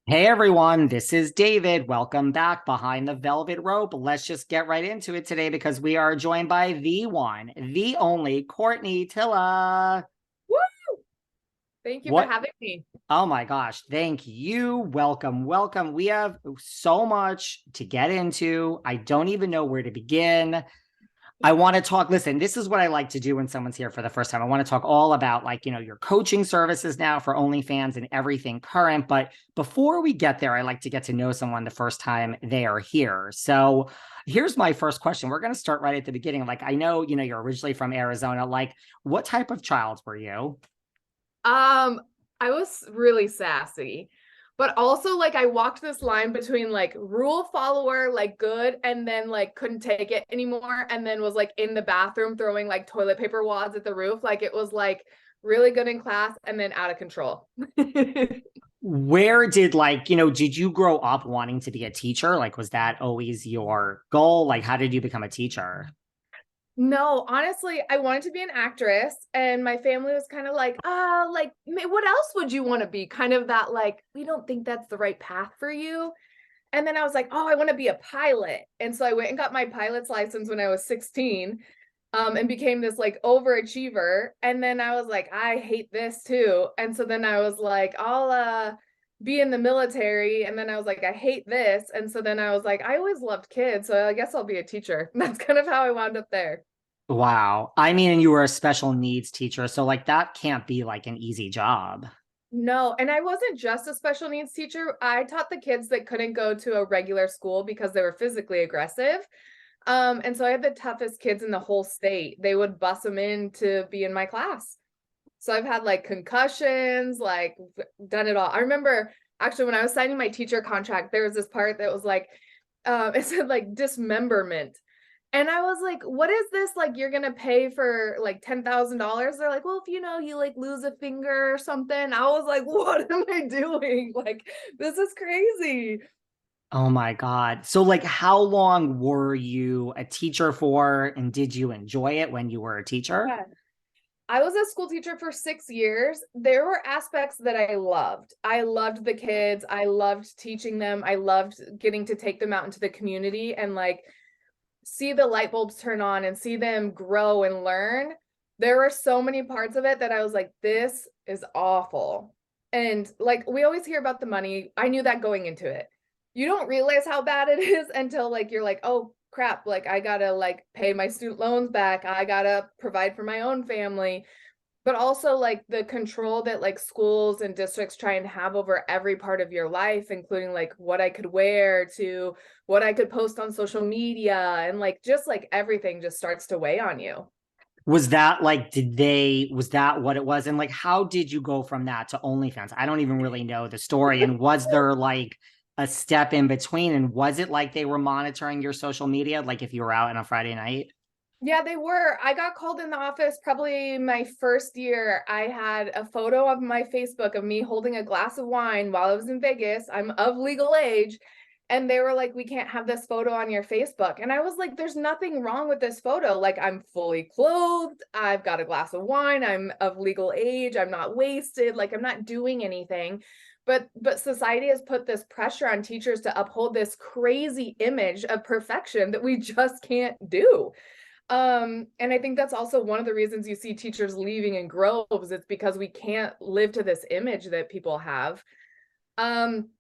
Hey everyone, this is David. Welcome back behind the velvet rope. Let's just get right into it today because we are joined by the one, the only Courtney Tilla. Woo! Thank you for What? having me. Oh my gosh, thank you. Welcome, welcome. We have so much to get into. I don't even know where to begin. I want to talk. Listen, this is what I like to do when someone's here for the first time. I want to talk all about your coaching services now for OnlyFans and everything current. But before we get there, I like to get to know someone the first time they are here. So here's my first question. We're going to start right at the beginning. Like, I know, you're originally from Arizona. Like, what type of child were you? Um, I was really sassy, but also like I walked this line between like rule follower, like good, and then like couldn't take it anymore, and then was like in the bathroom throwing like toilet paper wads at the roof. Like it was like really good in class and then out of control. Where did did you grow up wanting to be a teacher? Like, was that always your goal? Like, how did you become a teacher? No, honestly, I wanted to be an actress, and my family was kind of like, like, what else would you want to be? Kind of that, like, we don't think that's the right path for you. And then I was like, oh, I want to be a pilot. And so I went and got my pilot's license when I was 16, and became this like overachiever. And then I was like, I hate this too. And so then I was like, I'll be in the military. And then I was like, I hate this. And so then I was like, I always loved kids, so I guess I'll be a teacher. And that's kind of how I wound up there. Wow. I mean, and you were a special needs teacher, so like that can't be like an easy job. No, and I wasn't just a special needs teacher. I taught the kids that couldn't go to a regular school because they were physically aggressive. And so I had the toughest kids in the whole state. They would bus them in to be in my class. So I've had like concussions, like done it all. I remember actually when I was signing my teacher contract, there was this part that was like, it said like dismemberment. And I was like, what is this? Like, you're gonna pay for like $10,000? They're like, well, if you like lose a finger or something. I was like, what am I doing? Like, this is crazy. Oh my God. So like how long were you a teacher for and did you enjoy it when you were a teacher? Yeah. I was a school teacher for 6 years. There were aspects that I loved. I loved the kids. I loved teaching them. I loved getting to take them out into the community and like see the light bulbs turn on and see them grow and learn. There were so many parts of it that I was like, this is awful. And like we always hear about the money. I knew that going into it. You don't realize how bad it is until like you're like, oh crap, like I gotta like pay my student loans back. I gotta provide for my own family. But also like the control that like schools and districts try and have over every part of your life, including like what I could wear to what I could post on social media, and like just like everything just starts to weigh on you. Was that like was that what it was? And like how did you go from that to OnlyFans? I don't even really know the story. And was there like a step in between? And was it like they were monitoring your social media, like if you were out on a Friday night? Yeah, they were. I got called in the office probably my first year. I had a photo of my Facebook of me holding a glass of wine while I was in Vegas. I'm of legal age. And they were like, we can't have this photo on your Facebook. And I was like, there's nothing wrong with this photo. Like, I'm fully clothed. I've got a glass of wine. I'm of legal age. I'm not wasted. Like, I'm not doing anything. But society has put this pressure on teachers to uphold this crazy image of perfection that we just can't do. And I think that's also one of the reasons you see teachers leaving in groves. It's because we can't live to this image that people have. Um,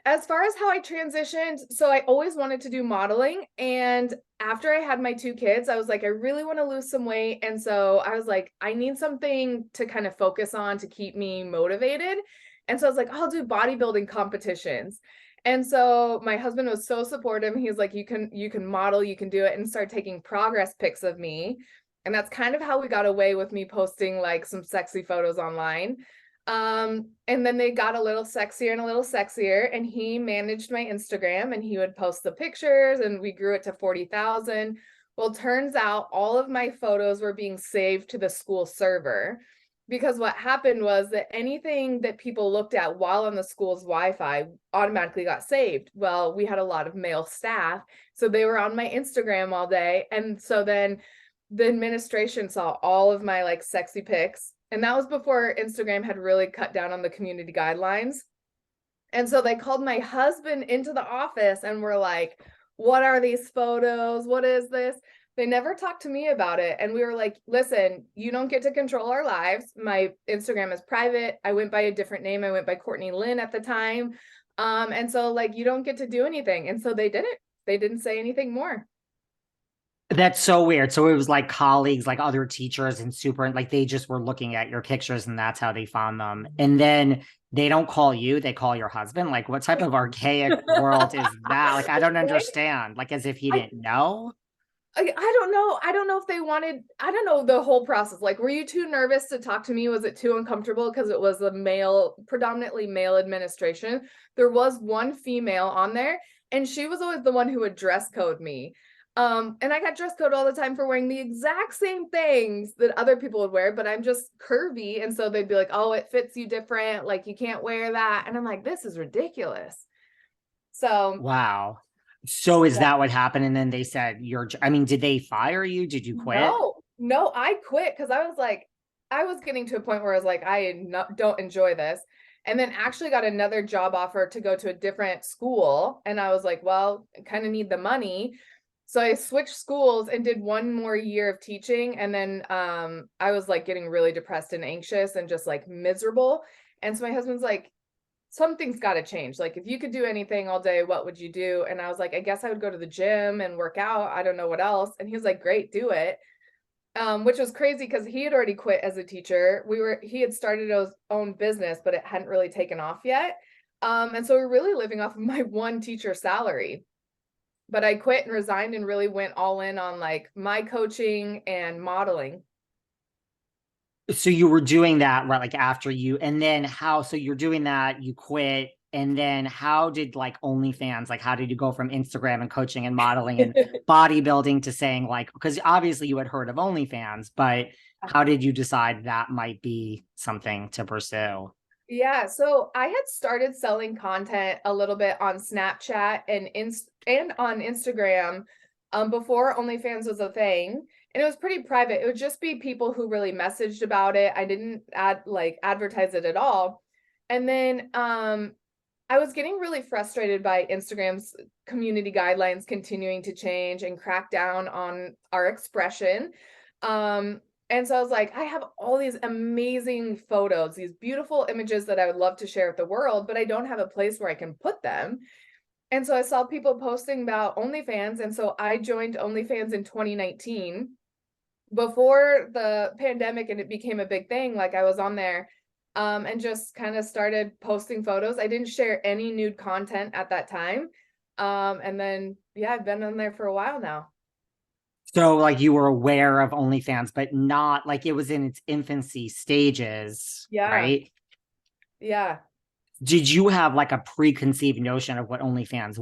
as far as how I transitioned, so I always wanted to do modeling. And after I had my two kids, I was like, I really want to lose some weight. And so I was like, I need something to kind of focus on to keep me motivated. And so I was like, I'll do bodybuilding competitions. And so my husband was so supportive. He's like, you can model, you can do it, and start taking progress pics of me. And that's kind of how we got away with me posting like some sexy photos online. And then they got a little sexier and a little sexier, and he managed my Instagram and he would post the pictures, and we grew it to 40,000. Well, turns out all of my photos were being saved to the school server, because what happened was that anything that people looked at while on the school's Wi-Fi automatically got saved. Well, we had a lot of male staff, so they were on my Instagram all day. And so then the administration saw all of my like sexy pics, and that was before Instagram had really cut down on the community guidelines. And so they called my husband into the office and were like, what are these photos? What is this? They never talked to me about it. And we were like, listen, you don't get to control our lives. My Instagram is private. I went by a different name. I went by Courtney Lynn at the time. And so like, you don't get to do anything. And so they didn't. They didn't say anything more. That's so weird. So it was like colleagues, like other teachers and super, like they just were looking at your pictures and that's how they found them. And then they don't call you, they call your husband. Like, what type of archaic world is that? Like, I don't Right? understand. Like, as if he I, didn't know. I don't know. I don't know if they wanted, I don't know the whole process. Like, were you too nervous to talk to me? Was it too uncomfortable? Because it was a male, predominantly male administration. There was one female on there, and she was always the one who would dress code me. And I got dress code all the time for wearing the exact same things that other people would wear, but I'm just curvy. And so they'd be like, oh, it fits you different. Like, you can't wear that. And I'm like, this is ridiculous. So, Wow. So is yeah. that what happened? And then they said, I mean, did they fire you? Did you quit? No, I quit because I was like, I was getting to a point where I was like, don't enjoy this. And then actually got another job offer to go to a different school. And I was like, well, I kind of need the money. So I switched schools and did one more year of teaching. And then I was like getting really depressed and anxious and just like miserable. And so my husband's like, something's got to change. Like, if you could do anything all day, what would you do? And I was like, I guess I would go to the gym and work out. I don't know what else. And he was like, great, do it. Which was crazy because he had already quit as a teacher. He had started his own business, but it hadn't really taken off yet. And so we we're really living off of my one teacher salary. But I quit and resigned and really went all in on like my coaching and modeling. So you were doing that, right? Like after you, and then how, so you're doing that, you quit. And then how did like OnlyFans, like how did you go from Instagram and coaching and modeling and bodybuilding to saying like, because obviously you had heard of OnlyFans, but how did you decide that might be something to pursue? Yeah, so I had started selling content a little bit on Snapchat and on Instagram before OnlyFans was a thing. And it was pretty private. It would just be people who really messaged about it. I didn't advertise it at all. And then I was getting really frustrated by Instagram's community guidelines continuing to change and crack down on our expression. Um, and so I was like, I have all these amazing photos, these beautiful images that I would love to share with the world, but I don't have a place where I can put them. And so I saw people posting about OnlyFans. And so I joined OnlyFans in 2019 before the pandemic and it became a big thing. Like, I was on there and just kind of started posting photos. I didn't share any nude content at that time. And then, yeah, I've been on there for a while now. So like you were aware of OnlyFans, but not like it was in its infancy stages, Yeah. right? Yeah. Did you have like a preconceived notion of what OnlyFans